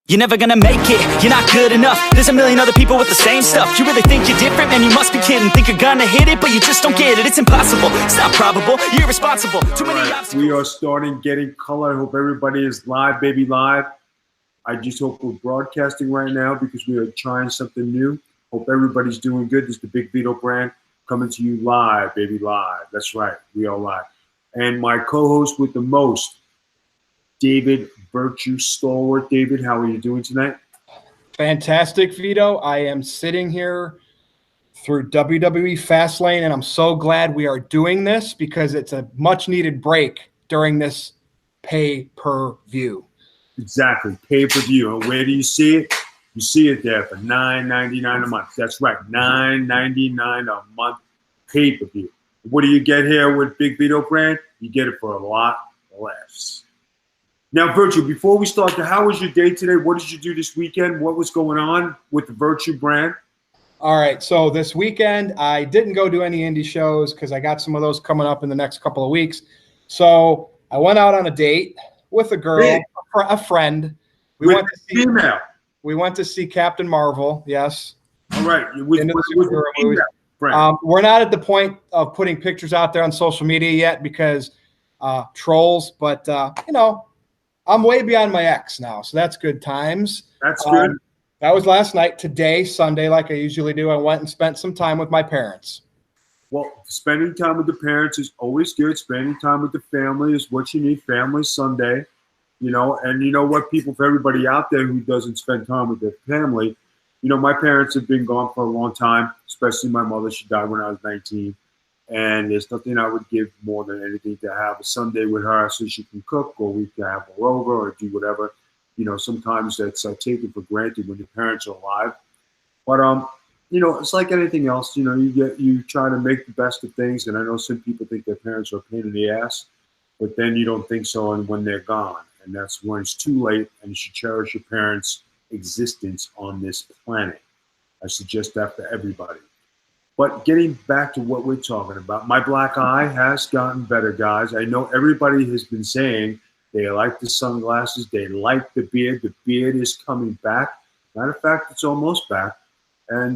You're never gonna make it, you're not good enough. There's a million other people with the same stuff. You really think you're different? Man, you must be kidding. Think you're gonna hit it, but you just don't get it. It's impossible, it's not probable, you're irresponsible. Too many obstacles. We are starting Getting Color. I hope everybody is live, baby, live. I just hope we're broadcasting right now because we are trying something new. Hope everybody's doing good. This is the Big Vito brand coming to you live, baby, live. That's right, we are live. And my co-host with the most, David Virtue Stalwart. David, how are you doing tonight? Fantastic, Vito. I am sitting here through WWE FastLane, and I'm so glad we are doing this because it's a much-needed break during this pay-per-view. Exactly, pay-per-view. And where do you see it? You see it there for $9.99 a month. That's right, $9.99 a month pay-per-view. What do you get here with Big Vito brand? You get it for a lot less. Now, Virtue, before we start, how was your day today? What did you do this weekend? What was going on with the Virtue brand? All right, so this weekend, I didn't go do any indie shows because I got some of those coming up in the next couple of weeks. So I went out on a date with a girl, a friend. We went to see Captain Marvel, yes. All right. We're not at the point of putting pictures out there on social media yet because trolls, but, you know, I'm way beyond my ex now, so that's good times. That's good. That was last night. Today, Sunday, like I usually do, I went and spent some time with my parents. Well, spending time with the parents is always good. Spending time with the family is what you need. Family Sunday, you know. And you know what, people, for everybody out there who doesn't spend time with their family, you know, my parents have been gone for a long time, especially my mother. She died when I was 19. And there's nothing I would give more than anything to have a Sunday with her so she can cook, or we can have her over or do whatever. You know, sometimes that's taken for granted when your parents are alive. But, you know, it's like anything else. You know, you try to make the best of things. And I know some people think their parents are a pain in the ass, but then you don't think so when they're gone. And that's when it's too late, and you should cherish your parents' existence on this planet. I suggest that for everybody. But getting back to what we're talking about, my black eye has gotten better, guys. I know everybody has been saying they like the sunglasses, they like the beard. The beard is coming back. Matter of fact, it's almost back. And,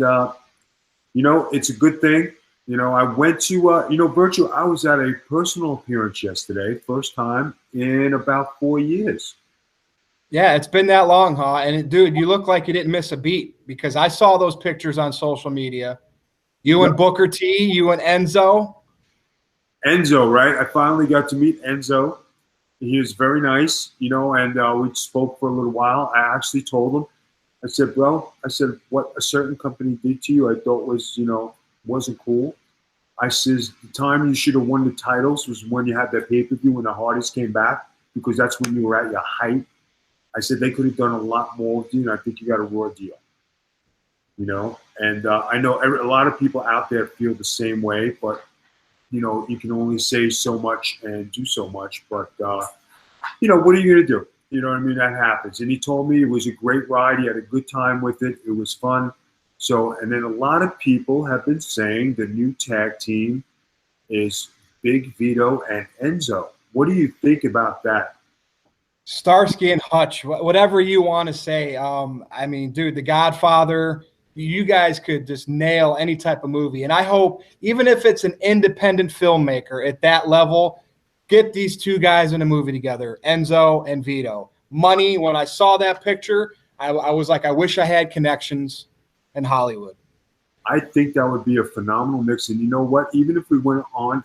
you know, it's a good thing. You know, I went to, you know, Virtue, I was at a personal appearance yesterday, first time in about 4 years. Yeah, it's been that long, huh? And, dude, you look like you didn't miss a beat because I saw those pictures on social media. You and Booker T, you and Enzo. Enzo, right? I finally got to meet Enzo. He was very nice, you know, and we spoke for a little while. I actually told him, I said, bro, I said, what a certain company did to you I thought was, you know, wasn't cool. I says, the time you should have won the titles was when you had that pay-per-view when the Hardys came back, because that's when you were at your height. I said, they could have done a lot more with you, and I think you got a raw deal. You know, and I know a lot of people out there feel the same way, but, you know, you can only say so much and do so much. But, you know, what are you going to do? You know what I mean? That happens. And he told me it was a great ride. He had a good time with it. It was fun. So, and then a lot of people have been saying the new tag team is Big Vito and Enzo. What do you think about that? Starsky and Hutch, whatever you want to say. I mean, dude, The Godfather. You guys could just nail any type of movie. And I hope, even if it's an independent filmmaker at that level, get these two guys in a movie together, Enzo and Vito. Money, when I saw that picture, I was like, I wish I had connections in Hollywood. I think that would be a phenomenal mix. And you know what? Even if we went on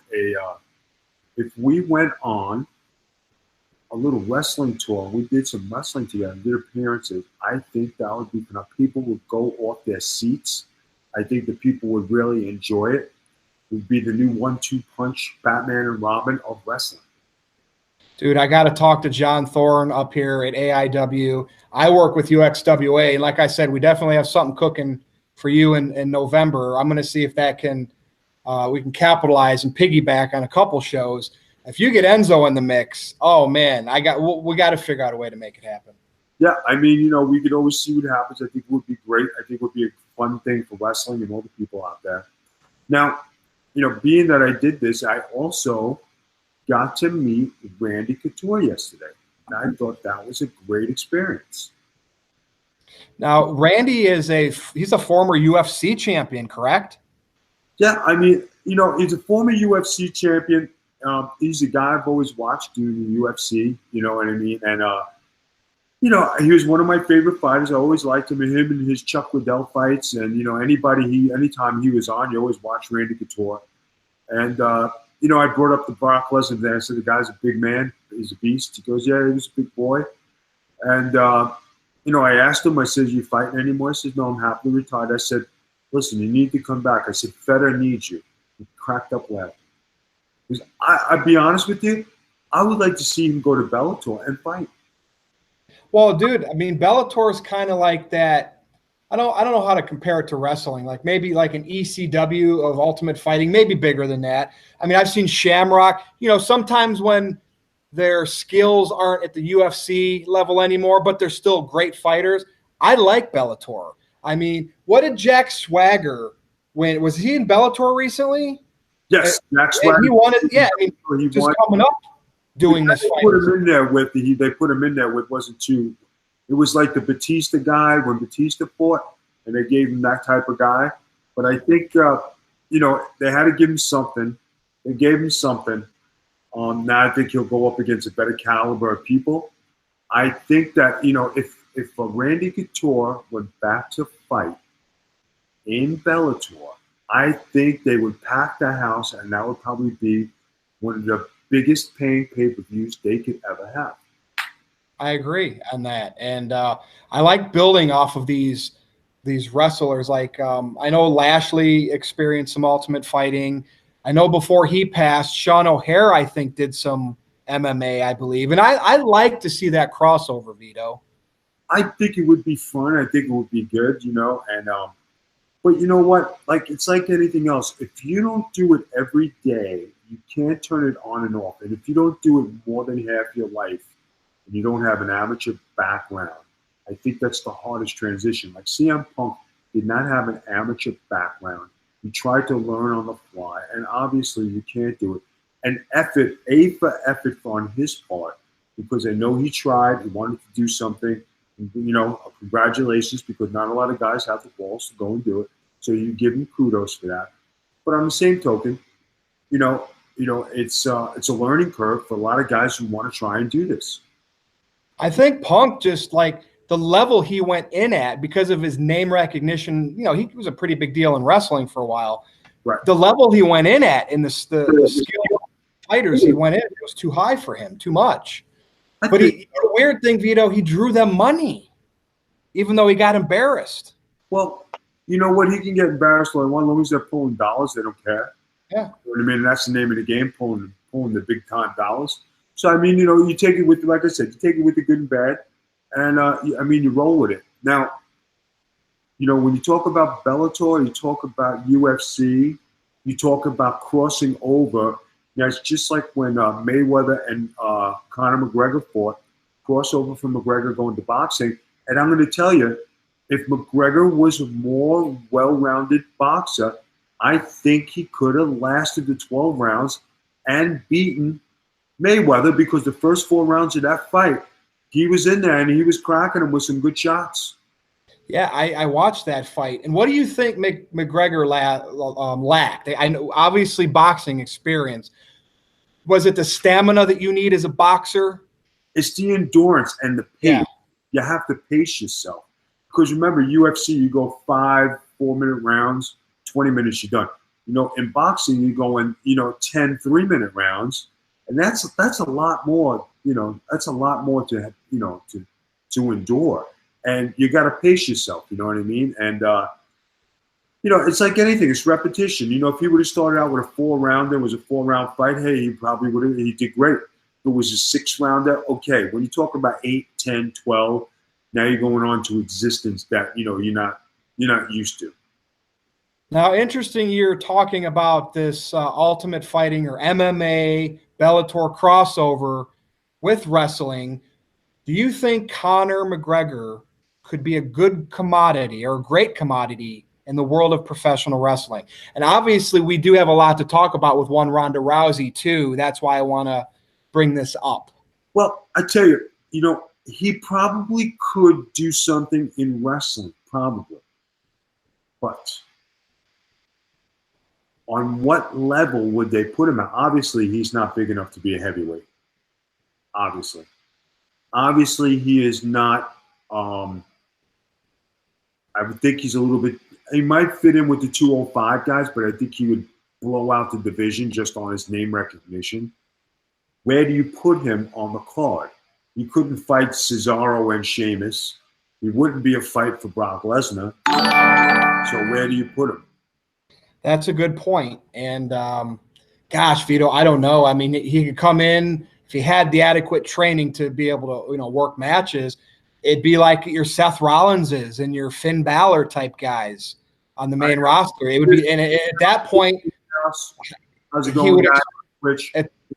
a little wrestling tour, we did some wrestling together, did appearances, I think that would be enough. People would go off their seats. I think the people would really enjoy it. It would be the new 1-2 punch Batman and Robin of wrestling. Dude, I got to talk to John Thorne up here at AIW. I work with UXWA, and like I said, we definitely have something cooking for you in November. I'm going to see if that can we can capitalize and piggyback on a couple shows. If you get Enzo in the mix, oh man, we got to figure out a way to make it happen. Yeah, I mean, you know, we could always see what happens. I think it would be great. I think it would be a fun thing for wrestling and all the people out there. Now, you know, being that I did this, I also got to meet Randy Couture yesterday. And I thought that was a great experience. Now, Randy he's a former UFC champion, correct? Yeah, I mean, he's a former UFC champion. He's a guy I've always watched do the UFC. You know what I mean? And he was one of my favorite fighters. I always liked him and his Chuck Liddell fights. And anytime he was on, you always watch Randy Couture. And I brought up the Brock Lesnar there. I said the guy's a big man. He's a beast. He goes, yeah, he's a big boy. And I asked him. I said, "You fighting anymore?" He says, "No, I'm happily retired." I said, "Listen, you need to come back." I said, "Fedor needs you." He cracked up laughing. Because I'll be honest with you, I would like to see him go to Bellator and fight. Well, dude, I mean, Bellator is kind of like that. I don't know how to compare it to wrestling. Like maybe like an ECW of Ultimate Fighting, maybe bigger than that. I mean, I've seen Shamrock. Sometimes when their skills aren't at the UFC level anymore, but they're still great fighters. I like Bellator. I mean, what did Jack Swagger win? Was he in Bellator recently? Yes, Jack Swagger. He won it. Yeah, I mean, he just coming up doing this fight. They put him in there with wasn't too. It was like the Batista guy when Batista fought, and they gave him that type of guy. But I think they had to give him something. They gave him something. Now I think he'll go up against a better caliber of people. I think that if Randy Couture went back to fight in Bellator, I think they would pack the house, and that would probably be one of the biggest paying pay-per-views they could ever have. I agree on that, and I like building off of these wrestlers. Like I know Lashley experienced some Ultimate Fighting. I know before he passed, Sean O'Hare, I think, did some MMA, I believe. And I like to see that crossover, Vito. I think it would be fun. I think it would be good, And but you know what? Like it's like anything else. If you don't do it every day, you can't turn it on and off. And if you don't do it more than half your life, and you don't have an amateur background, I think that's the hardest transition. Like CM Punk did not have an amateur background. He tried to learn on the fly, and obviously you can't do it. And effort on his part, because I know he tried, he wanted to do something. Congratulations, because not a lot of guys have the balls to go and do it. So you give him kudos for that. But on the same token, it's a learning curve for a lot of guys who want to try and do this. I think Punk just like the level he went in at because of his name recognition. He was a pretty big deal in wrestling for a while. Right. The level he went in at in the skill fighters he went in, it was too high for him, too much. But the weird thing, Vito, he drew them money, even though he got embarrassed. Well, you know what? He can get embarrassed as long as they're pulling dollars. They don't care. Yeah. You know what I mean? That's the name of the game, pulling the big time dollars. So, I mean, you take it with, like I said, you take it with the good and bad. And, you roll with it. Now, when you talk about Bellator, you talk about UFC, you talk about crossing over. It's just like when Mayweather and Conor McGregor fought, crossover from McGregor going to boxing. And I'm going to tell you, if McGregor was a more well-rounded boxer, I think he could have lasted the 12 rounds and beaten Mayweather, because the first 4 rounds of that fight, he was in there and he was cracking him with some good shots. Yeah, I watched that fight. And what do you think McGregor lacked? I know, obviously, boxing experience. Was it the stamina that you need as a boxer? It's the endurance and the pace. Yeah. You have to pace yourself. Because remember, UFC, you go 5 4-minute rounds, 20 minutes, you're done. In boxing, you go in, 10 3-minute rounds. And that's a lot more, that's a lot more to endure. And you got to pace yourself, you know what I mean? And, it's like anything, it's repetition. If he would have started out with a 4-rounder, it was a 4-round fight, hey, he probably would have, he did great. If it was a 6-rounder, okay. When you talk about 8, 10, 12, now you're going on to existence that, you're not used to. Now, interesting, you're talking about this Ultimate Fighting or MMA Bellator crossover with wrestling. Do you think Conor McGregor could be a good commodity or a great commodity in the world of professional wrestling? And obviously, we do have a lot to talk about with one Ronda Rousey, too. That's why I want to bring this up. Well, I tell you, he probably could do something in wrestling, probably. But on what level would they put him at? Obviously, he's not big enough to be a heavyweight. Obviously, he is not. I would think he's a little bit. He might fit in with the 205 guys, but I think he would blow out the division just on his name recognition. Where do you put him on the card? He couldn't fight Cesaro and Sheamus. He wouldn't be a fight for Brock Lesnar. So where do you put him? That's a good point. And gosh, Vito, I don't know. I mean, he could come in if he had the adequate training to be able to, work matches. It'd be like your Seth Rollinses and your Finn Balor type guys on the main roster. It would be, and at that point, how's it going,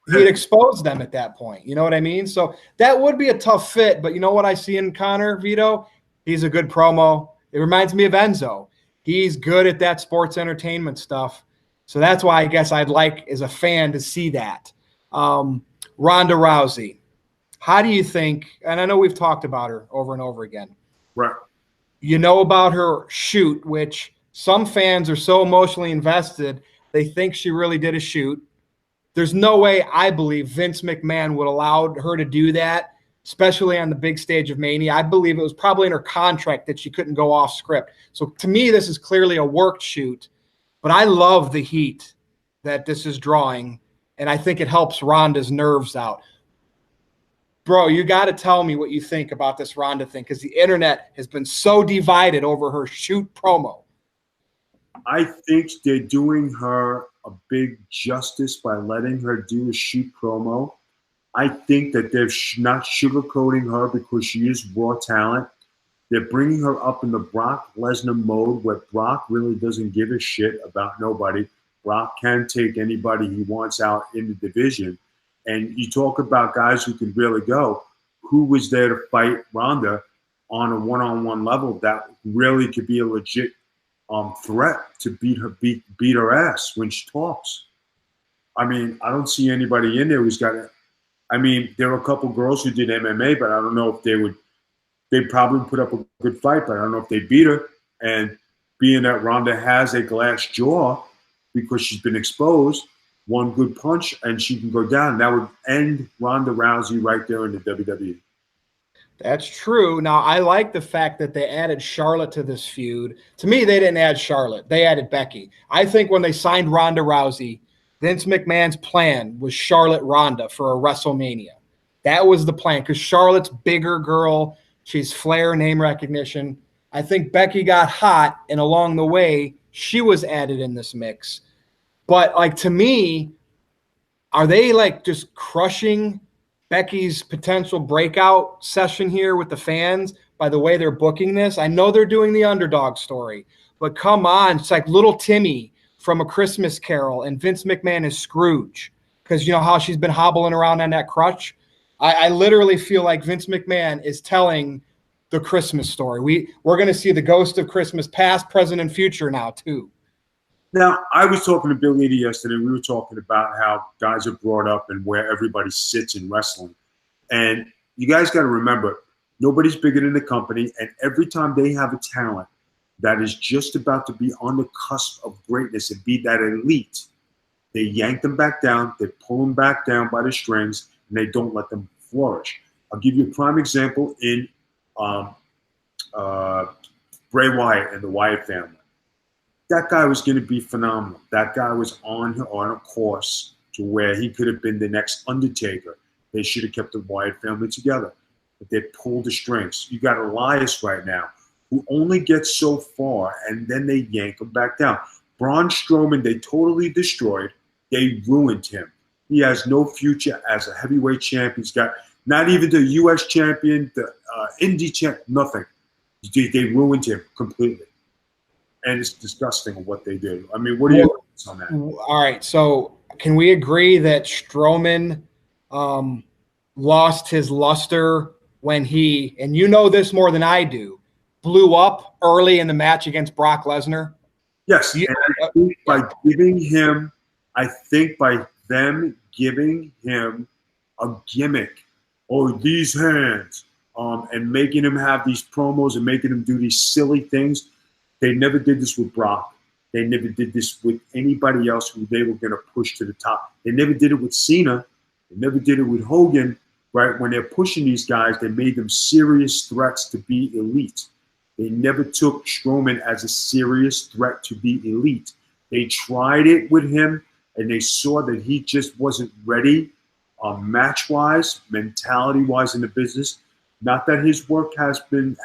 he'd expose them at that point. You know what I mean? So that would be a tough fit. But you know what I see in Connor, Vito? He's a good promo. It reminds me of Enzo. He's good at that sports entertainment stuff. So that's why I guess I'd like, as a fan, to see that. Ronda Rousey. How do you think, and I know we've talked about her over and over again. Right. You know about her shoot, which some fans are so emotionally invested, they think she really did a shoot. There's no way, I believe, Vince McMahon would allow her to do that, especially on the big stage of Mania. I believe it was probably in her contract that she couldn't go off script. So to me, this is clearly a worked shoot, but I love the heat that this is drawing, and I think it helps Ronda's nerves out. Bro, you got to tell me what you think about this Ronda thing, because the internet has been so divided over her shoot promo. I think they're doing her a big justice by letting her do a shoot promo. I think that they're not sugarcoating her because she is raw talent. They're bringing her up in the Brock Lesnar mode where Brock really doesn't give a shit about nobody. Brock can take anybody he wants out in the division. And you talk about guys who can really go. Who was there to fight Ronda on a one-on-one level that really could be a legit threat to beat her ass when she talks? I mean, I don't see anybody in there who's got it. I mean, there were a couple girls who did MMA, but I don't know if they'd probably put up a good fight, but I don't know if they beat her. And being that Ronda has a glass jaw because she's been exposed, one good punch and she can go down. That would end Ronda Rousey right there in the WWE. That's true. Now, I like the fact that they added Charlotte to this feud. To me, they didn't add Charlotte. They added Becky. I think when they signed Ronda Rousey, Vince McMahon's plan was Charlotte Ronda for a WrestleMania. That was the plan because Charlotte's bigger girl. She's flair, name recognition. I think Becky got hot, and along the way, she was added in this mix. But, like, to me, are they, like, just crushing Becky's potential breakout session here with the fans by the way they're booking this? I know they're doing the underdog story, but come on. It's like little Timmy from A Christmas Carol, and Vince McMahon is Scrooge because you know how she's been hobbling around on that crutch? I literally feel like Vince McMahon is telling the Christmas story. We're going to see the ghost of Christmas past, present, and future now, too. Now, I was talking to Bill Eady yesterday. We were talking about how guys are brought up and where everybody sits in wrestling. And you guys got to remember, nobody's bigger than the company. And every time they have a talent that is just about to be on the cusp of greatness and be that elite, they yank them back down. They pull them back down by the strings, and they don't let them flourish. I'll give you a prime example in Bray Wyatt and the Wyatt family. That guy was going to be phenomenal. That guy was on a course to where he could have been the next Undertaker. They should have kept the Wyatt family together. But they pulled the strings. You got Elias right now, who only gets so far, and then they yank him back down. Braun Strowman, they totally destroyed. They ruined him. He has no future as a heavyweight champ. He's got not even the U.S. champion, the Indie champ, nothing. They ruined him completely. And it's disgusting what they do. I mean, what are your thoughts on that? All right. So can we agree that Strowman lost his luster when he, and you know this more than I do, blew up early in the match against Brock Lesnar? Yes. And I think by them giving him a gimmick, oh, these hands, and making him have these promos and making him do these silly things. They never did this with Brock. They never did this with anybody else who they were going to push to the top. They never did it with Cena. They never did it with Hogan, right? When they're pushing these guys, they made them serious threats to be elite. They never took Strowman as a serious threat to be elite. They tried it with him, and they saw that he just wasn't ready match-wise, mentality-wise in the business. Not that his work has been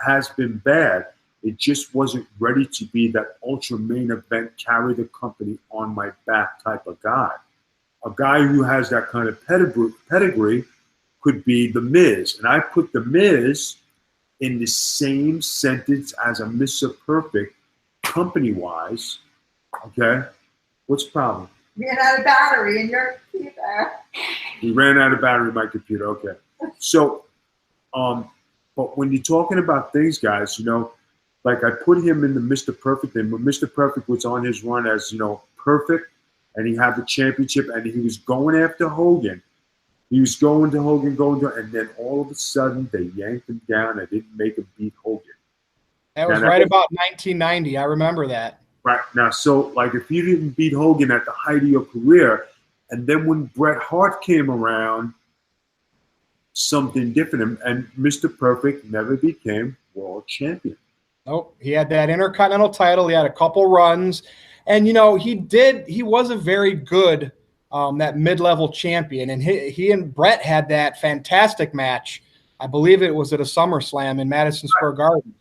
bad. It just wasn't ready to be that ultra main event, carry the company on my back type of guy. A guy who has that kind of pedigree could be The Miz. And I put The Miz in the same sentence as a Mr. Perfect, company-wise. Okay? What's the problem? Ran out of battery in your computer. He ran out of battery in my computer. Okay. So, but when you're talking about things, guys, you know, like I put him in the Mr. Perfect thing, but Mr. Perfect was on his run as, you know, perfect, and he had the championship, and he was going after Hogan. He was going to Hogan, and then all of a sudden they yanked him down and didn't make him beat Hogan. That was right about 1990. I remember that. Right. Now, so, like, if you didn't beat Hogan at the height of your career, and then when Bret Hart came around, something different, and Mr. Perfect never became world champion. Nope. He had that Intercontinental title. He had a couple runs. And, you know, he was a very good that mid-level champion. And he and Bret had that fantastic match. I believe it was at a SummerSlam in Madison Square Garden.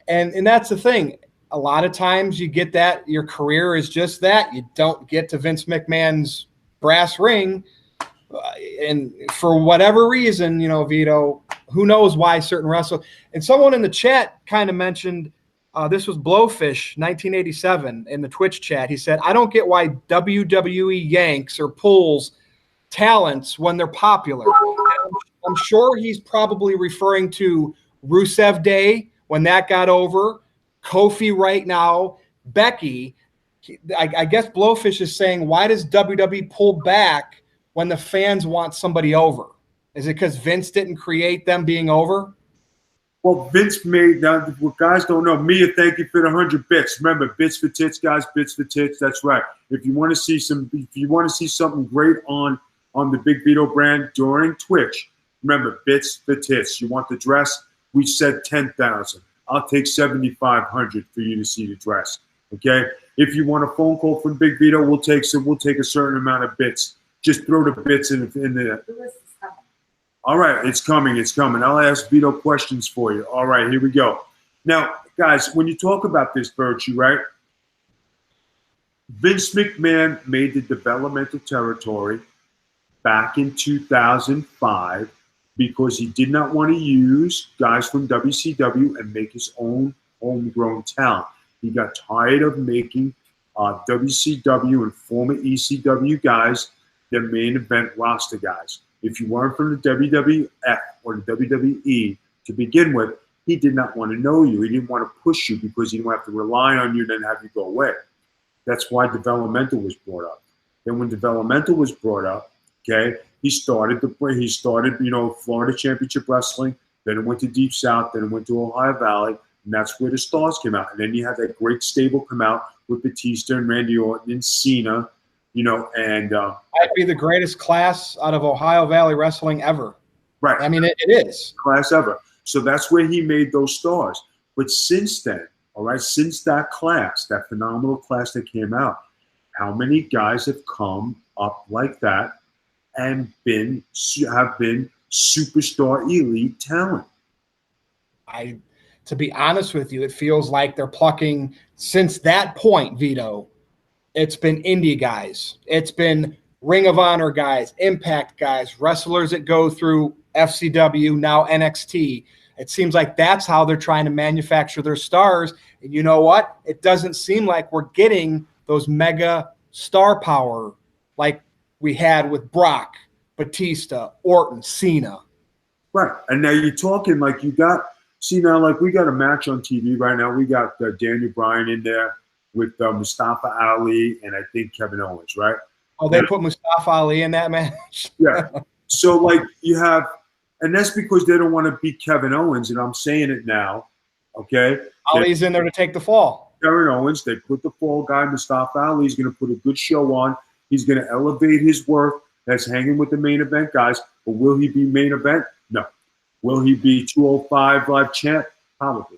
And that's the thing. A lot of times you get that. Your career is just that. You don't get to Vince McMahon's brass ring. And for whatever reason, you know, Vito, who knows why certain wrestlers. And someone in the chat kind of mentioned, this was Blowfish, 1987, in the Twitch chat. He said, I don't get why WWE yanks or pulls talents when they're popular. And I'm sure he's probably referring to Rusev Day when that got over, Kofi right now, Becky. I guess Blowfish is saying, why does WWE pull back when the fans want somebody over? Is it because Vince didn't create them being over? Well, Vince made that. What guys don't know, Mia, thank you for the 100 bits. Remember, bits for tits, guys, bits for tits. That's right. If you want to see something great on the Big Vito brand during Twitch, remember, bits for tits. You want the dress? We said 10,000. I'll take 7,500 for you to see the dress. Okay. If you want a phone call from Big Vito, we'll take a certain amount of bits. Just throw the bits in there. All right, it's coming. It's coming. I'll ask Vito questions for you. All right, here we go. Now, guys, when you talk about this virtue, right? Vince McMahon made the developmental territory back in 2005 because he did not want to use guys from WCW and make his own homegrown talent. He got tired of making WCW and former ECW guys their main event roster guys. If you weren't from the WWF or the WWE to begin with, he did not want to know you. He didn't want to push you because he didn't have to rely on you and then have you go away. That's why developmental was brought up. Then when developmental was brought up, okay, he started, you know, Florida Championship Wrestling. Then it went to Deep South. Then it went to Ohio Valley. And that's where the stars came out. And then you had that great stable come out with Batista and Randy Orton and Cena, you know, and might be the greatest class out of Ohio Valley wrestling ever. Right. I mean, it is. Class ever. So that's where he made those stars. But since then, all right, since that class, that phenomenal class that came out, how many guys have come up like that and have been superstar elite talent? To be honest with you, it feels like they're plucking, since that point, Vito, it's been indie guys. It's been Ring of Honor guys, Impact guys, wrestlers that go through FCW, now NXT. It seems like that's how they're trying to manufacture their stars. And you know what? It doesn't seem like we're getting those mega star power like we had with Brock, Batista, Orton, Cena. Right. And now you're talking like you got, see now, like we got a match on TV right now. We got Daniel Bryan in there with Mustafa Ali and I think Kevin Owens, right? Oh, they put Mustafa Ali in that match? Yeah. So like you have And that's because they don't want to beat Kevin Owens, and I'm saying it now, okay? Ali's in there to take the fall. Kevin Owens, they put the fall guy, Mustafa Ali. He's going to put a good show on. He's going to elevate his work. That's hanging with the main event guys. But will he be main event? No. Will he be 205 live champ? Probably.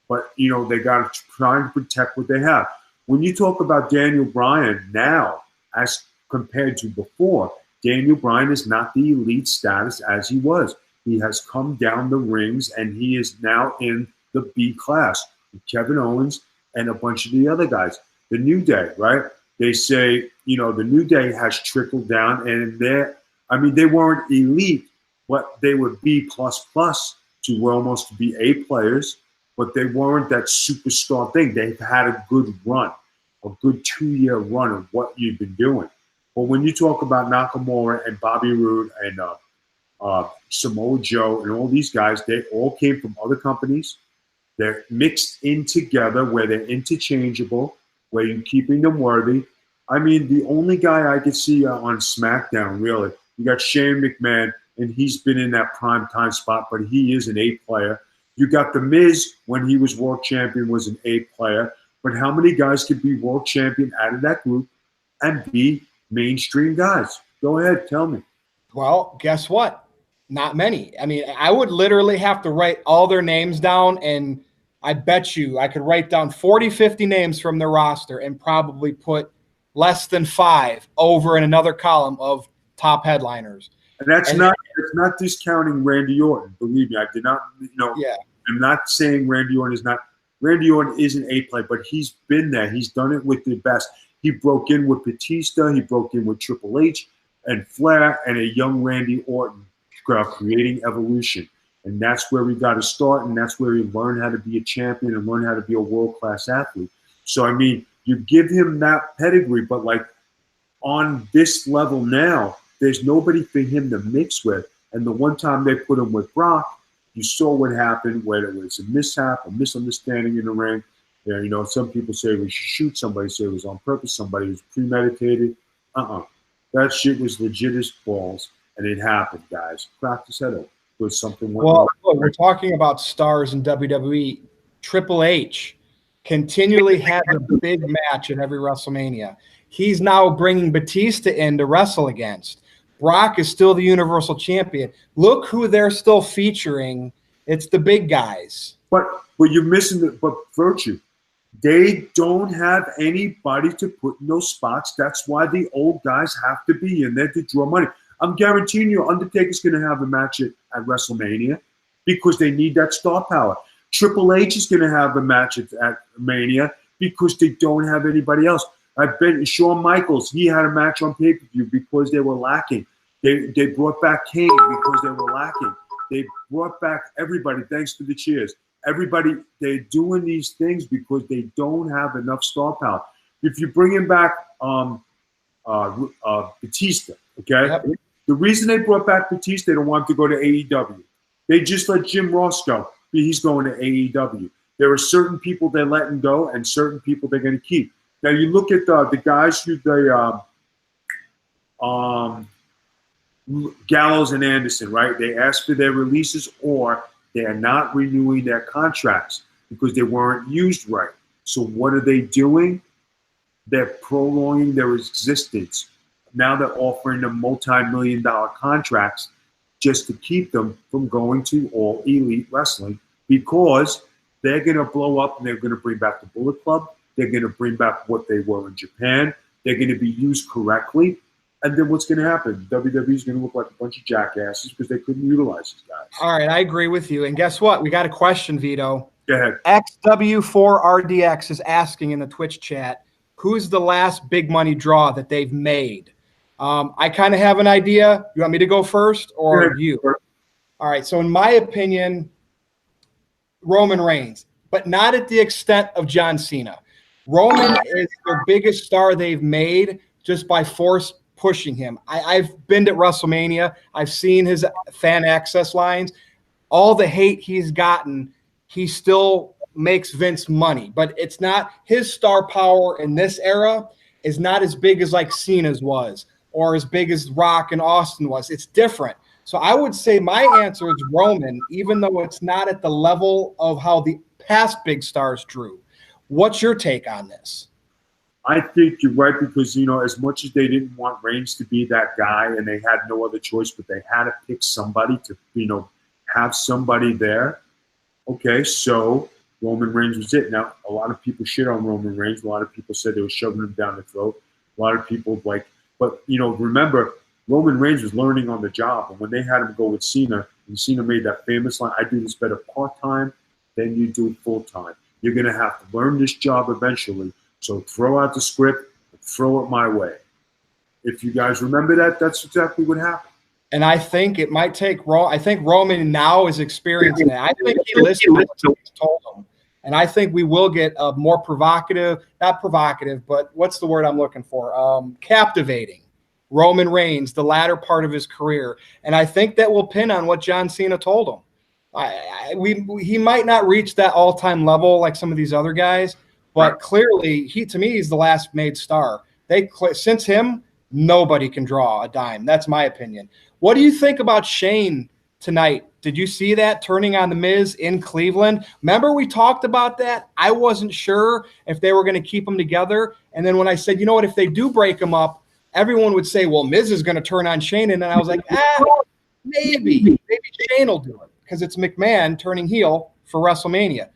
But, you know, they got to try and protect what they have. When you talk about Daniel Bryan now as compared to before, Daniel Bryan is not the elite status as he was. He has come down the rings, and he is now in the B class with Kevin Owens and a bunch of the other guys. The New Day, right? They say, you know, the New Day has trickled down, and they weren't elite, but they were B++ to almost be A players, but they weren't that superstar thing. They've had a good run, a good 2-year run of what you've been doing. But when you talk about Nakamura and Bobby Roode and Samoa Joe and all these guys, they all came from other companies. They're mixed in together where they're interchangeable, where you're keeping them worthy. I mean, the only guy I could see on SmackDown, really, you got Shane McMahon, and he's been in that prime time spot, but he is an A player. You got The Miz, when he was world champion, was an A player. But how many guys could be world champion out of that group and be mainstream guys? Go ahead, tell me. Well, guess what? Not many. I mean, I would literally have to write all their names down, and I bet you I could write down 40, 50 names from their roster and probably put less than 5 over in another column of top headliners. And that's not discounting Randy Orton. Believe me, I did not, Yeah. I'm not saying Randy Orton is not. Randy Orton is an A play, but he's been there. He's done it with the best. He broke in with Batista. He broke in with Triple H and Flair and a young Randy Orton, creating evolution. And that's where we got to start, and that's where we learn how to be a champion and learn how to be a world-class athlete. So, I mean, you give him that pedigree, but, like, on this level now, there's nobody for him to mix with. And the one time they put him with Brock, you saw what happened, whether it was a mishap, a misunderstanding in the ring. You know, some people say we should shoot somebody, say it was on purpose, somebody was premeditated. That shit was legit as balls, and it happened, guys. Cracked his head open. Was something went well, wrong. look, we're talking about stars in WWE. Triple H continually has a big match at every WrestleMania. He's now bringing Batista in to wrestle against. Brock is still the Universal Champion. Look who they're still featuring. It's the big guys. But you're missing but Virtue. They don't have anybody to put in those spots. That's why the old guys have to be in there to draw money. I'm guaranteeing you Undertaker's going to have a match at WrestleMania because they need that star power. Triple H is going to have a match at Mania because they don't have anybody else. I bet Shawn Michaels, he had a match on pay-per-view because they were lacking. They brought back Kane because they were lacking. They brought back everybody, thanks to the cheers. Everybody, they're doing these things because they don't have enough star power. If you bring him back Batista, okay? Yep. The reason they brought back Batista, they don't want him to go to AEW. They just let Jim Ross go. He's going to AEW. There are certain people they're letting go and certain people they're going to keep. Now, you look at the guys who Gallows and Anderson, right? They asked for their releases or they are not renewing their contracts because they weren't used right. So what are they doing? They're prolonging their existence. Now they're offering them multi-million-dollar contracts just to keep them from going to All Elite Wrestling because they're going to blow up and they're going to bring back the Bullet Club. They're going to bring back what they were in Japan. They're going to be used correctly. And then what's going to happen? WWE is going to look like a bunch of jackasses because they couldn't utilize these guys. All right, I agree with you. And guess what? We got a question, Vito. Go ahead. XW4RDX is asking in the Twitch chat, who's the last big money draw that they've made? I kind of have an idea. You want me to go first or you? All right, so in my opinion, Roman Reigns, but not at the extent of John Cena. Roman is their biggest star they've made just by force pushing him. I've been to WrestleMania. I've seen his fan access lines. All the hate he's gotten, he still makes Vince money. But it's not – his star power in this era is not as big as like Cena's was or as big as Rock and Austin was. It's different. So I would say my answer is Roman, even though it's not at the level of how the past big stars drew. What's your take on this? I think you're right because, as much as they didn't want Reigns to be that guy and they had no other choice, but they had to pick somebody to, have somebody there. Okay, so Roman Reigns was it. Now, a lot of people shit on Roman Reigns. A lot of people said they were shoving him down the throat. A lot of people but, remember, Roman Reigns was learning on the job. And when they had him go with Cena, and Cena made that famous line, I do this better part-time than you do it full-time. You're going to have to learn this job eventually. So throw out the script, throw it my way. If you guys remember that, that's exactly what happened. And I think it might take I think Roman now is experiencing that. I think he listened to what he told him. And I think we will get a more not provocative, but what's the word I'm looking for? Captivating Roman Reigns, the latter part of his career. And I think that will pin on what John Cena told him. He might not reach that all-time level like some of these other guys, but clearly, to me, he's the last made star. Since him, nobody can draw a dime. That's my opinion. What do you think about Shane tonight? Did you see that turning on The Miz in Cleveland? Remember we talked about that? I wasn't sure if they were going to keep them together. And then when I said, you know what, if they do break them up, everyone would say, well, Miz is going to turn on Shane. And then I was like, maybe Shane will do it because it's McMahon turning heel for WrestleMania.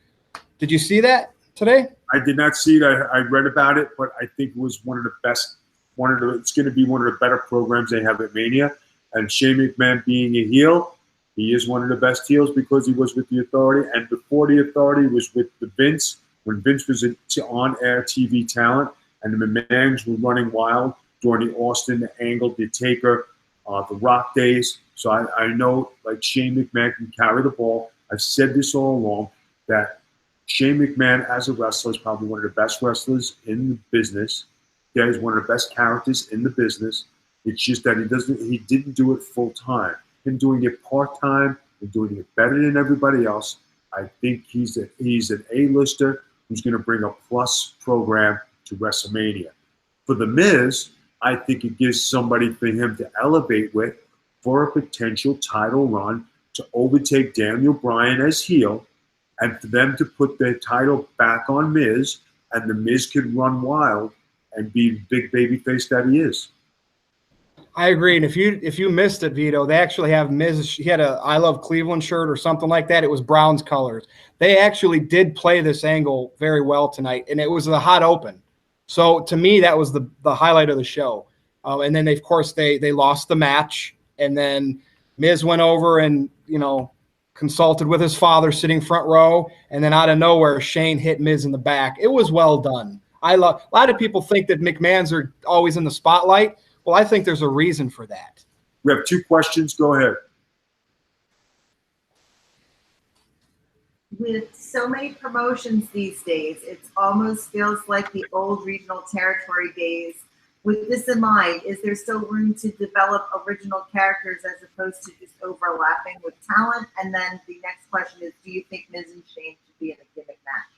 Did you see that today? I did not see it. I read about it, but I think it was one of the best. It's going to be one of the better programs they have at Mania. And Shane McMahon being a heel, he is one of the best heels because he was with the Authority. And before the Authority was with the Vince, when Vince was on-air TV talent, and the McMahons were running wild during the Austin, the Angle, the Taker, the Rock days. So I know like Shane McMahon can carry the ball. I've said this all along that Shane McMahon as a wrestler is probably one of the best wrestlers in the business. Yeah, he's one of the best characters in the business. It's just that he didn't do it full time. Him doing it part time and doing it better than everybody else. I think he's an A-lister who's going to bring a plus program to WrestleMania. For The Miz, I think it gives somebody for him to elevate with for a potential title run to overtake Daniel Bryan as heel, and for them to put their title back on Miz, and The Miz could run wild and be the big babyface that he is. I agree. And if you missed it, Vito, they actually have Miz. He had a I Love Cleveland shirt or something like that. It was Brown's colors. They actually did play this angle very well tonight, and it was a hot open. So to me, that was the highlight of the show. And then of course they lost the match, and then Miz went over and consulted with his father sitting front row, and then out of nowhere Shane hit Miz in the back. It was well done. A lot of people think that McMahons are always in the spotlight. Well, I think there's a reason for that. We have two questions. Go ahead. With so many promotions these days, it almost feels like the old regional territory days. With this in mind, is there still room to develop original characters as opposed to just overlapping with talent? And then the next question is, do you think Miz and Shane should be in a gimmick match?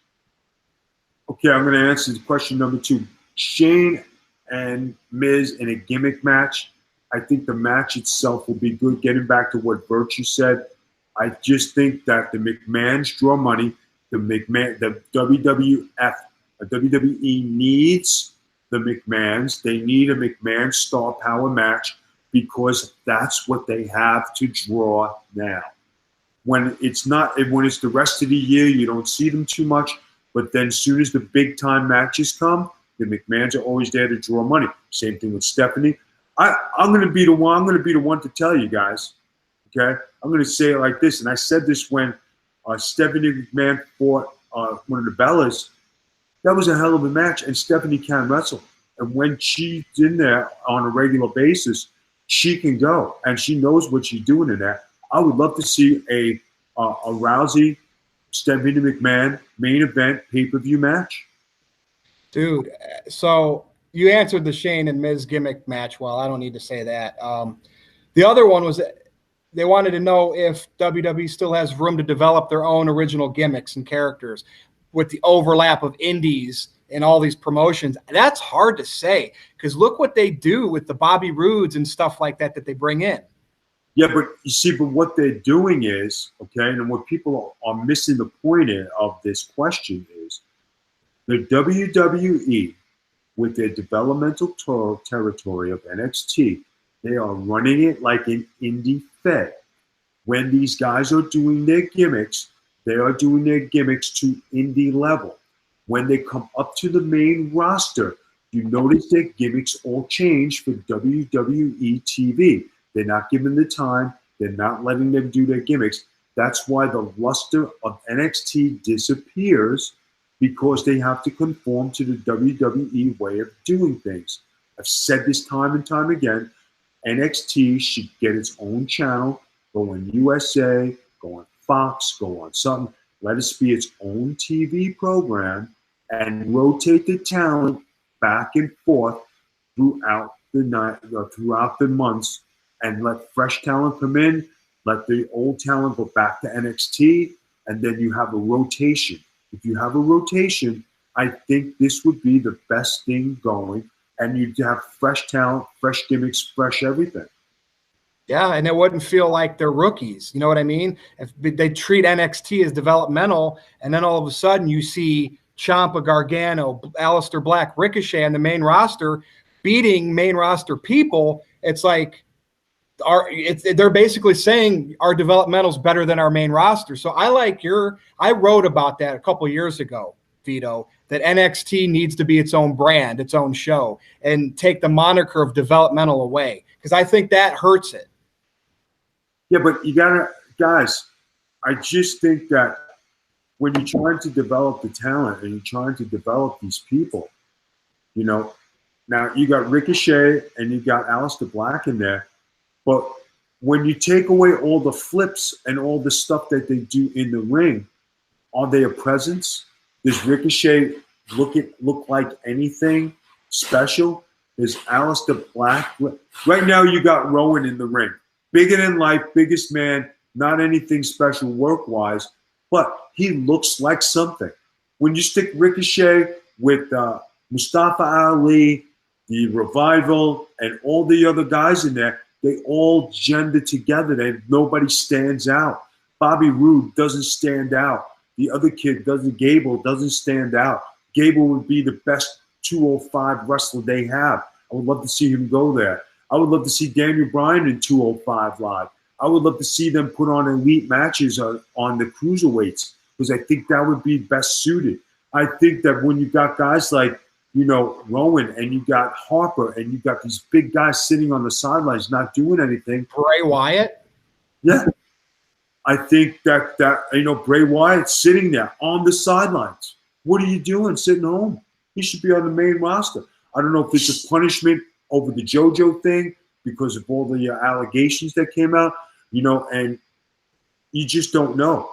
Okay, I'm going to answer question number 2. Shane and Miz in a gimmick match. I think the match itself will be good. Getting back to what Virtue said, I just think that the McMahons draw money. The WWE needs the McMahons. They need a McMahon star power match because that's what they have to draw now. When it's the rest of the year, you don't see them too much. But then as soon as the big time matches come, the McMahons are always there to draw money. Same thing with Stephanie. I'm going to be the one. I'm going to be the one to tell you guys. Okay, I'm going to say it like this, and I said this when Stephanie McMahon fought one of the Bellas. That was a hell of a match, and Stephanie can wrestle. And when she's in there on a regular basis, she can go, and she knows what she's doing in there. I would love to see a Rousey, Stephanie McMahon main event pay-per-view match. Dude, so you answered the Shane and Miz gimmick match well. I don't need to say that. The other one was they wanted to know if WWE still has room to develop their own original gimmicks and characters with the overlap of indies and all these promotions. That's hard to say because look what they do with the Bobby Roodes and stuff like that they bring in. Yeah, but you see, but what they're doing is, okay, and what people are missing the point of this question is the WWE, with their developmental territory of NXT, they are running it like an indie fed. When these guys are doing their gimmicks, they are doing their gimmicks to indie level. When they come up to the main roster, you notice their gimmicks all change for WWE TV. They're not given the time. They're not letting them do their gimmicks. That's why the luster of NXT disappears, because they have to conform to the WWE way of doing things. I've said this time and time again. NXT should get its own channel, go on USA, go on Fox, go on something. Let it be its own TV program and rotate the talent back and forth throughout the night, throughout the months, and let fresh talent come in, let the old talent go back to NXT, and then you have a rotation. If you have a rotation, I think this would be the best thing going, and you'd have fresh talent, fresh gimmicks, fresh everything. Yeah, and it wouldn't feel like they're rookies. You know what I mean? If they treat NXT as developmental, and then all of a sudden you see Ciampa, Gargano, Aleister Black, Ricochet on the main roster beating main roster people, it's like they're basically saying our developmental is better than our main roster. So I wrote about that a couple years ago, Vito, that NXT needs to be its own brand, its own show, and take the moniker of developmental away, because I think that hurts it. Yeah, but you gotta, guys, I just think that when you're trying to develop the talent and you're trying to develop these people, you know, now you got Ricochet and you got Aleister Black in there, but when you take away all the flips and all the stuff that they do in the ring, are they a presence? Does Ricochet look like anything special? Is Aleister Black? Right now you got Rowan in the ring. Bigger than life, biggest man, not anything special work-wise, but he looks like something. When you stick Ricochet with Mustafa Ali, the Revival, and all the other guys in there, they all gender together. Nobody stands out. Bobby Roode doesn't stand out. The other kid Gable doesn't stand out. Gable would be the best 205 wrestler they have. I would love to see him go there. I would love to see Daniel Bryan in 205 Live. I would love to see them put on elite matches on the cruiserweights, because I think that would be best suited. I think that when you got guys like, you know, Rowan, and you got Harper, and you got these big guys sitting on the sidelines not doing anything. Bray Wyatt? Yeah. I think that you know, Bray Wyatt sitting there on the sidelines. What are you doing sitting home? He should be on the main roster. I don't know if it's a punishment over the JoJo thing because of all the allegations that came out, you know, and you just don't know.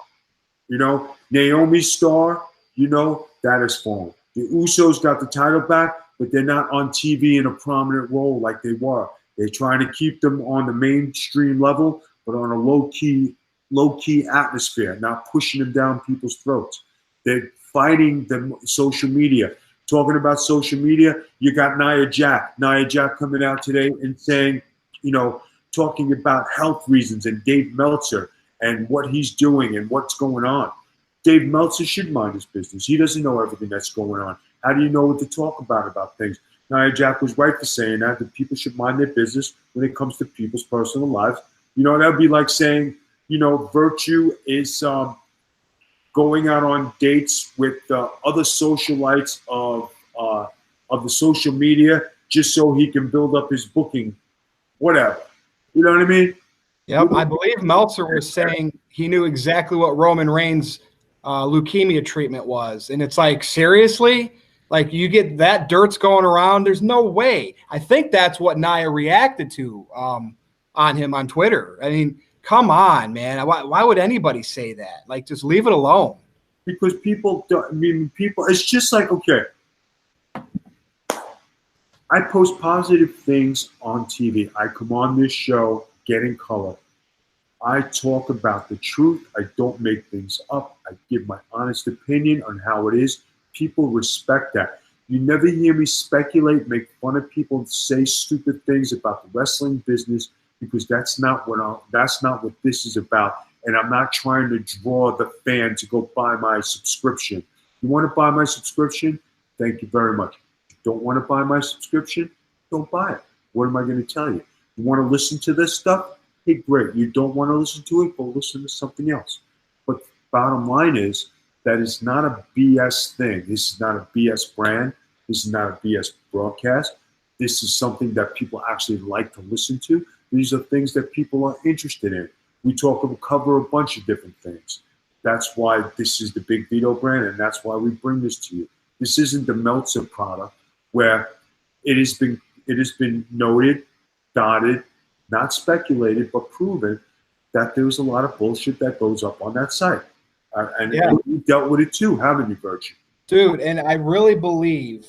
You know, Naomi's star, you know, that has fallen. The Usos got the title back, but they're not on TV in a prominent role like they were. They're trying to keep them on the mainstream level, but on a low-key atmosphere, not pushing them down people's throats. They're fighting the social media. Talking about social media, you got Nia Jax. Nia Jax coming out today and saying, you know, talking about health reasons and Dave Meltzer and what he's doing and what's going on. Dave Meltzer should mind his business. He doesn't know everything that's going on. How do you know what to talk about things? Nia Jax was right for saying that people should mind their business when it comes to people's personal lives. You know, that would be like saying, you know, Virtue is going out on dates with other socialites of the social media just so he can build up his booking, whatever. You know what I mean? Yep. I believe Meltzer was saying he knew exactly what Roman Reigns' leukemia treatment was. And it's like, seriously? Like, you get that dirt's going around? There's no way. I think that's what Nia reacted to on him on Twitter. I mean, come on, man. Why would anybody say that? Like, just leave it alone. Because people don't, I mean, people, it's just like, okay, I post positive things on TV. I come on this show, Get in Color. I talk about the truth. I don't make things up. I give my honest opinion on how it is. People respect that. You never hear me speculate, make fun of people, say stupid things about the wrestling business, because that's not what this is about. And I'm not trying to draw the fan to go buy my subscription. You want to buy my subscription? Thank you very much. If you don't want to buy my subscription? Don't buy it. What am I going to tell you? You want to listen to this stuff? Hey, great. You don't want to listen to it? Go listen to something else. But bottom line is that it's not a BS thing. This is not a BS brand. This is not a BS broadcast. This is something that people actually like to listen to. These are things that people are interested in. We cover a bunch of different things. That's why this is the Big Vito brand, and that's why we bring this to you. This isn't the Meltzer product where it has been noted, dotted, not speculated, but proven that there's a lot of bullshit that goes up on that site. And you dealt with it too, haven't you, Virtue? Dude, and I really believe,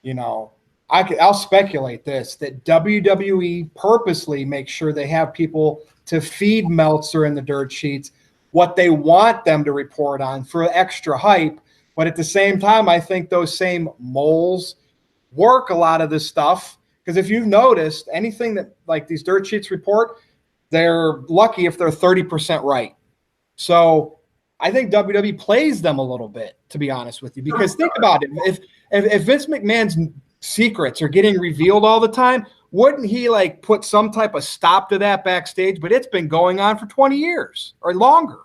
I'll speculate this, that WWE purposely makes sure they have people to feed Meltzer and the dirt sheets what they want them to report on for extra hype. But at the same time, I think those same moles work a lot of this stuff. Because if you've noticed, anything that like these dirt sheets report, they're lucky if they're 30% right. So I think WWE plays them a little bit, to be honest with you. Because think about it. If Vince McMahon's secrets are getting revealed all the time, wouldn't he like put some type of stop to that backstage? But it's been going on for 20 years or longer.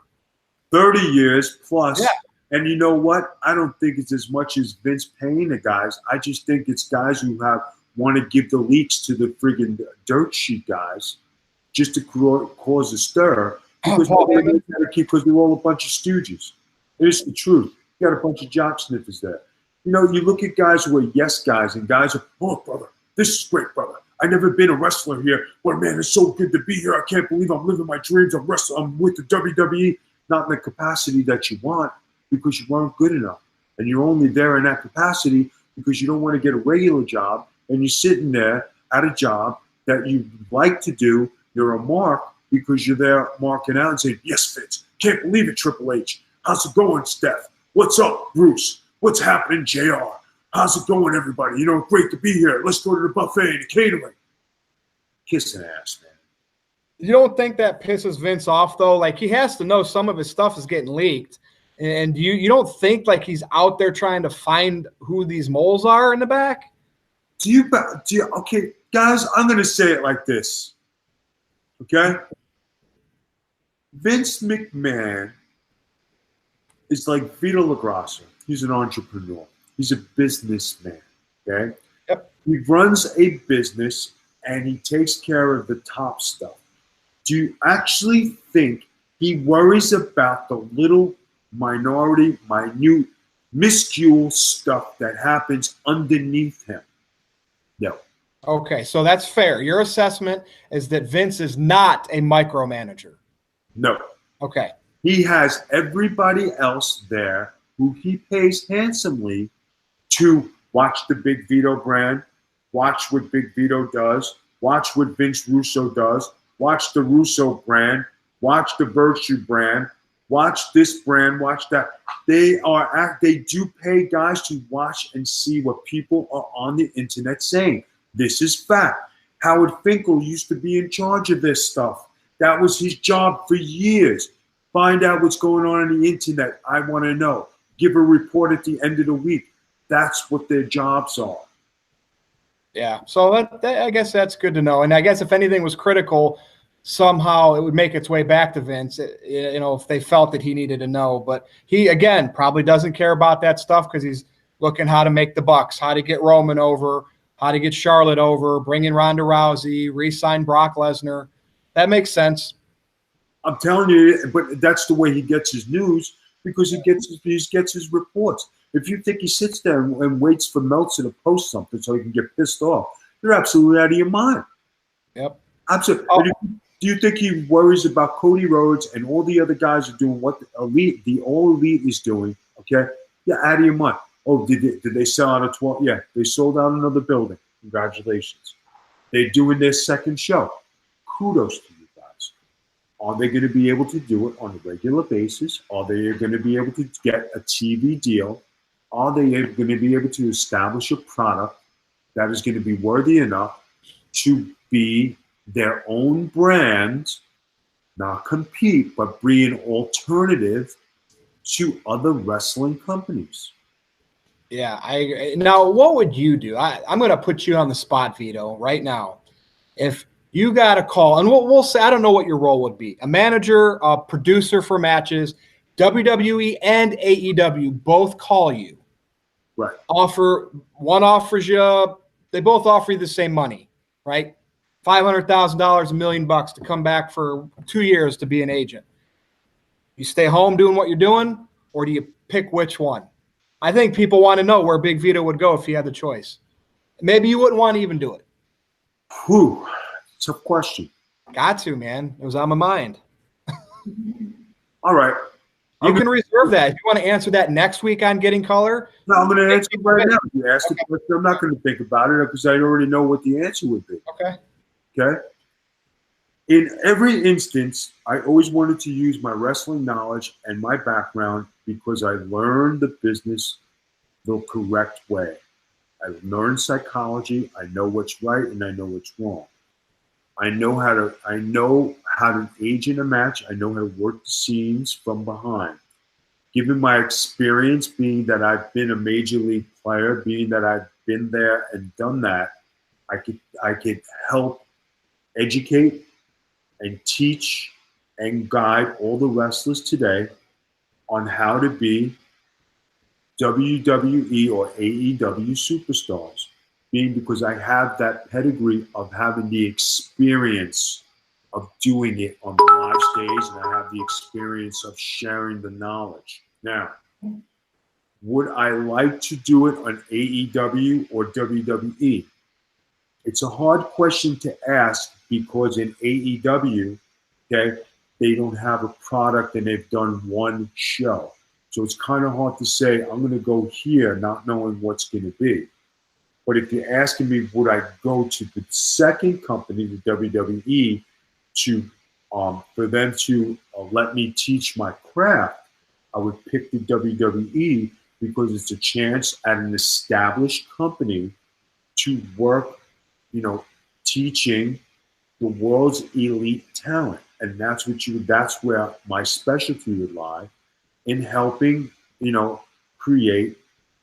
30 years plus. Yeah. And you know what? I don't think it's as much as Vince paying the guys. I just think it's guys who want to give the leaks to the friggin' dirt sheet guys just to cause a stir. Because they're all a bunch of stooges. It's the truth. You got a bunch of jock sniffers there. You look at guys who are yes guys, and guys are, oh, brother, this is great, brother. I've never been a wrestler here, but man, it's so good to be here. I can't believe I'm living my dreams. I'm with the WWE, not in the capacity that you want because you weren't good enough. And you're only there in that capacity because you don't want to get a regular job, and you're sitting there at a job that you like to do. You're a mark because you're there marking out and saying, yes, Vince, can't believe it, Triple H. How's it going, Steph? What's up, Bruce? What's happening, JR? How's it going, everybody? Great to be here. Let's go to the buffet, the catering. Kiss an ass, man. You don't think that pisses Vince off, though? Like, he has to know some of his stuff is getting leaked. And you don't think, like, he's out there trying to find who these moles are in the back? Okay, guys, I'm going to say it like this. Okay? Vince McMahon is like Vito LaGrasso. He's an entrepreneur. He's a businessman, okay? Yep. He runs a business, and he takes care of the top stuff. Do you actually think he worries about the little minority, minute, minuscule stuff that happens underneath him? No. Okay, so that's fair. Your assessment is that Vince is not a micromanager. No. Okay. He has everybody else there who he pays handsomely to watch the Big Vito brand, watch what Big Vito does, watch what Vince Russo does, watch the Russo brand, watch the Virtue brand, watch this brand, watch that. They do pay guys to watch and see what people are on the internet saying. This is fact. Howard Finkel used to be in charge of this stuff. That was his job for years. Find out what's going on the internet. I want to know. Give a report at the end of the week. That's what their jobs are. Yeah, so I guess that's good to know. And I guess if anything was critical, somehow it would make its way back to Vince, if they felt that he needed to know. But he, again, probably doesn't care about that stuff because he's looking how to make the bucks, how to get Roman over, how to get Charlotte over, bring in Ronda Rousey, re-sign Brock Lesnar. That makes sense. I'm telling you, but that's the way he gets his news because he gets his reports. If you think he sits there and waits for Meltzer to post something so he can get pissed off, you're absolutely out of your mind. Yep. Absolutely. Oh. Do you think he worries about Cody Rhodes and all the other guys are doing what the All Elite is doing? Okay, yeah, out of your mind. Oh, did they sell out a 12? Yeah, they sold out another building. Congratulations. They're doing their second show. Kudos to you guys. Are they going to be able to do it on a regular basis? Are they going to be able to get a TV deal? Are they going to be able to establish a product that is going to be worthy enough to be their own brand, not compete, but be an alternative to other wrestling companies. Yeah, I agree. Now, what would you do? I'm going to put you on the spot, Vito, right now. If you got a call, and we'll say, I don't know what your role would be, a manager, a producer for matches, WWE and AEW both call you. Right. One offers you, they both offer you the same money, right? $500,000, $1 million to come back for 2 years to be an agent. You stay home doing what you're doing, or do you pick which one? I think people want to know where Big Vito would go if he had the choice. Maybe you wouldn't want to even do it. Whew. Tough question. Got to, man. It was on my mind. All right. You can reserve that. If you want to answer that next week on Getting Color. No, I'm going to answer right now. You asked the question. I'm not going to think about it because I already know what the answer would be. Okay. Okay. In every instance, I always wanted to use my wrestling knowledge and my background because I learned the business the correct way. I learned psychology. I know what's right and I know what's wrong. I know how to agent a match. I know how to work the scenes from behind. Given my experience, being that I've been a major league player, being that I've been there and done that, I could help educate and teach and guide all the wrestlers today on how to be WWE or AEW superstars. Being because I have that pedigree of having the experience of doing it on the live stage, and I have the experience of sharing the knowledge. Now, would I like to do it on AEW or WWE? It's a hard question to ask because in AEW, okay, they don't have a product and they've done one show. So it's kind of hard to say, I'm going to go here not knowing what's going to be. But if you're asking me, would I go to the second company, the WWE, for them to let me teach my craft, I would pick the WWE because it's a chance at an established company to work, teaching the world's elite talent. And that's where my specialty would lie, in helping, create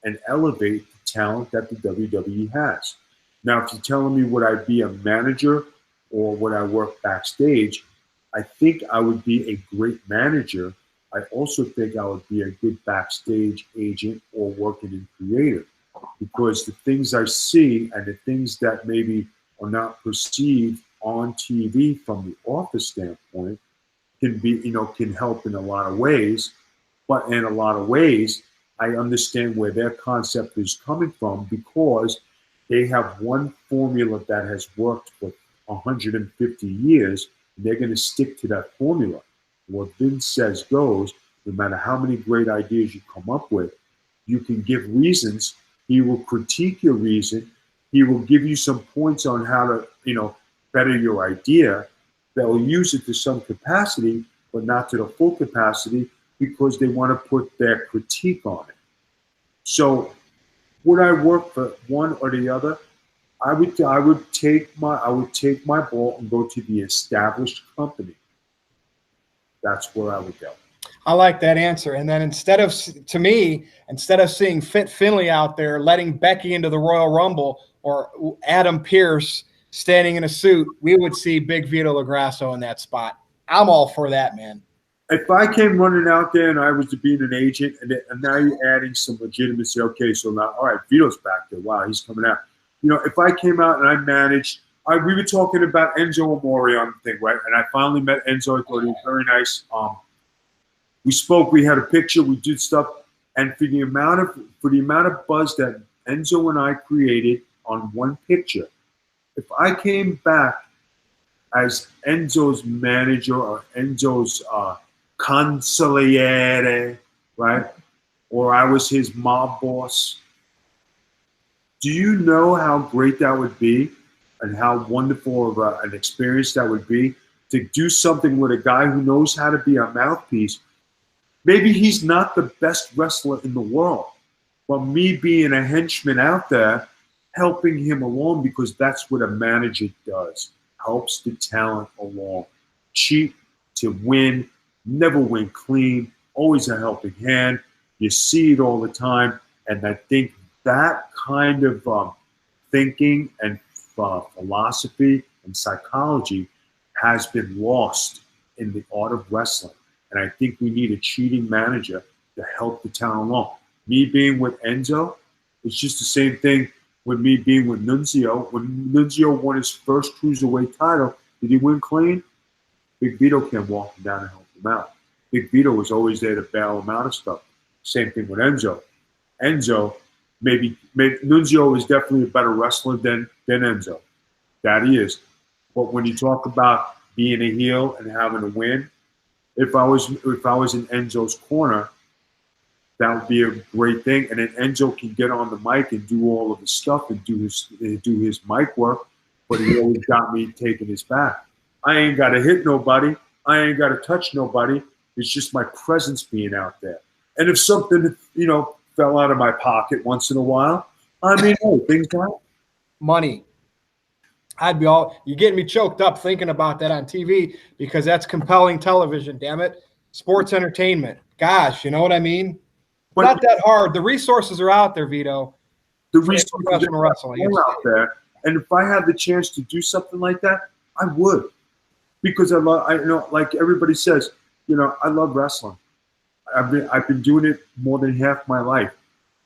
and elevate the talent that the WWE has. Now, if you're telling me would I be a manager or would I work backstage, I think I would be a great manager. I also think I would be a good backstage agent or working in creative, because the things I see and the things that maybe are not perceived on TV from the office standpoint can help in a lot of ways. But in a lot of ways, I understand where their concept is coming from because they have one formula that has worked for 150 years. And they're going to stick to that formula. What Vince says goes. No matter how many great ideas you come up with, you can give reasons. He will critique your reason. He will give you some points on how to, better your idea. They'll use it to some capacity, but not to the full capacity because they want to put their critique on it. So would I work for one or the other? I would take my ball and go to the established company. That's where I would go. I like that answer. And then instead of seeing Fit Finlay out there letting Becky into the Royal Rumble or Adam Pearce standing in a suit, we would see Big Vito LaGrasso in that spot. I'm all for that, man. If I came running out there and I was being an agent, and now you're adding some legitimacy, okay, so now, all right, Vito's back there. Wow, he's coming out. If I came out and I managed, we were talking about Enzo Amore on the thing, right? And I finally met Enzo. I thought he was very nice. We spoke, we had a picture, we did stuff, and for the amount of buzz that Enzo and I created on one picture, if I came back as Enzo's manager or Enzo's consigliere, right, or I was his mob boss, do you know how great that would be and how wonderful of an experience that would be to do something with a guy who knows how to be a mouthpiece? Maybe he's not the best wrestler in the world, but me being a henchman out there, helping him along, because that's what a manager does. helps the talent along. Cheat to win, never win clean, always a helping hand. You see it all the time. And I think that kind of thinking and philosophy and psychology has been lost in the art of wrestling. And I think we need a cheating manager to help the talent along. Me being with Enzo, it's just the same thing with me being with Nunzio. When Nunzio won his first cruiserweight title, did he win clean? Big Vito came walking down and helped him out. Big Vito was always there to bail him out of stuff. Same thing with Enzo. Enzo, maybe Nunzio is definitely a better wrestler than Enzo. That he is. But when you talk about being a heel and having a win, if I was in Enzo's corner, that would be a great thing. And then Enzo can get on the mic and do all of his stuff and do his mic work. But he always got me taking his back. I ain't got to hit nobody. I ain't got to touch nobody. It's just my presence being out there. And if something, fell out of my pocket once in a while, I mean, hey, things happen. Money. You're getting me choked up thinking about that on TV because that's compelling television, damn it. Sports entertainment. Gosh, you know what I mean? But not that hard. The resources are out there, Vito. The resources are out there. And if I had the chance to do something like that, I would. Because like everybody says, I love wrestling. I've been doing it more than half my life.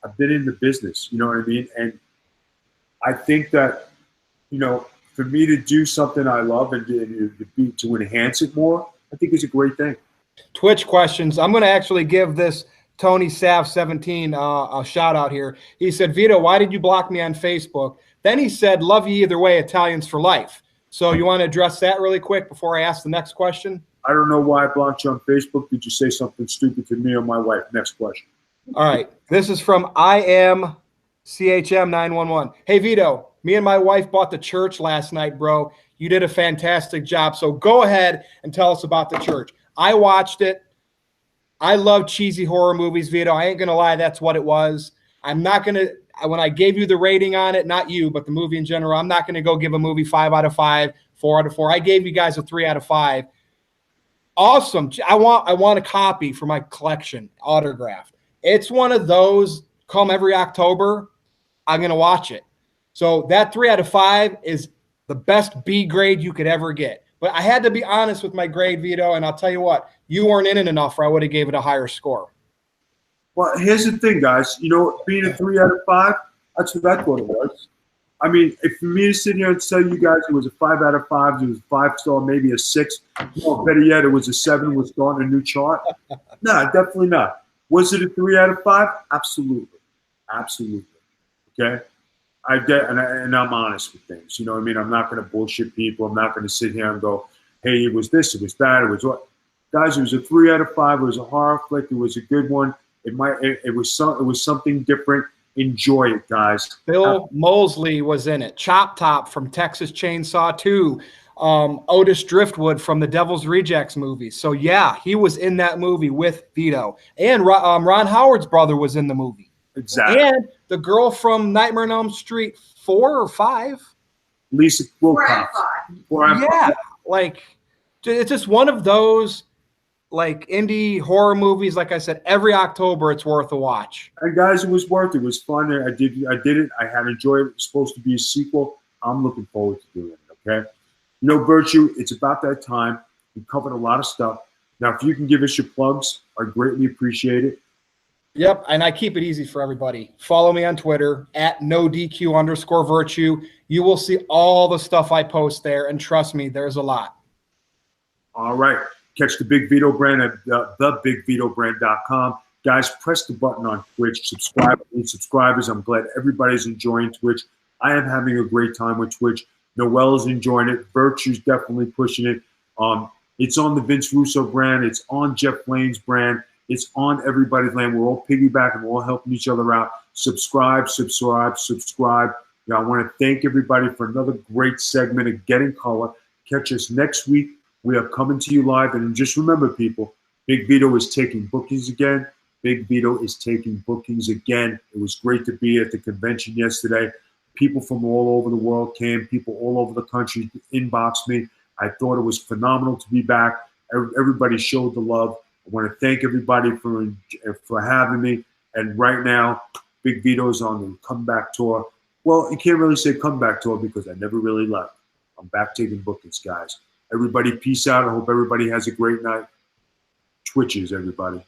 I've been in the business, you know what I mean? And I think that, for me to do something I love and to enhance it more, I think is a great thing. Twitch questions. I'm going to actually give this Tony Sav 17 a shout out here. He said, Vito, why did you block me on Facebook? Then he said, love you either way, Italians for life. So you want to address that really quick before I ask the next question? I don't know why I blocked you on Facebook. Did you say something stupid to me or my wife? Next question. All right. This is from IMCHM911. Hey, Vito, me and my wife bought the church last night, bro. You did a fantastic job. So go ahead and tell us about the church. I watched it. I love cheesy horror movies, Vito. I ain't going to lie. That's what it was. I'm not going to, when I gave you the rating on it, not you, but the movie in general, I'm not going to go give a movie 5 out of 5, 4 out of 4. I gave you guys a 3 out of 5. Awesome. I want a copy for my collection, autographed. It's one of those, come every October, I'm going to watch it. So that 3 out of 5 is the best B grade you could ever get. But I had to be honest with my grade, Vito, and I'll tell you what, you weren't in it enough or I would have gave it a higher score. Well, here's the thing, guys. Being a 3 out of 5, that's what I thought it was. I mean, if for me to sit here and tell you guys it was a 5 out of 5, it was a 5-star, maybe a 6, better yet, it was a 7, we're starting a new chart. No, definitely not. Was it a 3 out of 5? Absolutely. Absolutely. Okay? And I'm honest with things. You know what I mean? I'm not going to bullshit people. I'm not going to sit here and go, hey, it was this, it was that, it was what. Guys, it was a 3 out of 5. It was a horror flick. It was a good one. It was something different. Enjoy it, guys. Bill Moseley was in it. Chop Top from Texas Chainsaw 2. Otis Driftwood from the Devil's Rejects movie. So, yeah, he was in that movie with Vito. And Ron Howard's brother was in the movie. Exactly. And the girl from Nightmare on Elm Street 4 or 5. Lisa Wilcox. Yeah, like it's just one of those like indie horror movies. Like I said, every October it's worth a watch. And guys, it was worth it. It was fun. I did it. I had enjoyed it. It's supposed to be a sequel. I'm looking forward to doing it. Okay. Virtue, it's about that time. We covered a lot of stuff. Now, if you can give us your plugs, I greatly appreciate it. Yep, and I keep it easy for everybody. Follow me on Twitter at @NoDQ_Virtue. You will see all the stuff I post there, and trust me, there's a lot. All right. Catch the Big Vito brand at thebigvitobrand.com. Guys, press the button on Twitch. Subscribe. I need subscribers. I'm glad everybody's enjoying Twitch. I am having a great time with Twitch. Noel's enjoying it. Virtue's definitely pushing it. It's on the Vince Russo brand. It's on Jeff Lane's brand. It's on everybody's land. We're all piggybacking. We're all helping each other out. Subscribe. I want to thank everybody for another great segment of Getting Color. Catch us next week. We are coming to you live. And just remember, people, Big Vito is taking bookings again. Big Vito is taking bookings again. It was great to be at the convention yesterday. People from all over the world came. People all over the country inboxed me. I thought it was phenomenal to be back. Everybody showed the love. I want to thank everybody for having me. And right now, Big Vito's on the comeback tour. Well, you can't really say comeback tour because I never really left. I'm back taking bookings, guys. Everybody, peace out. I hope everybody has a great night. Twitches, everybody.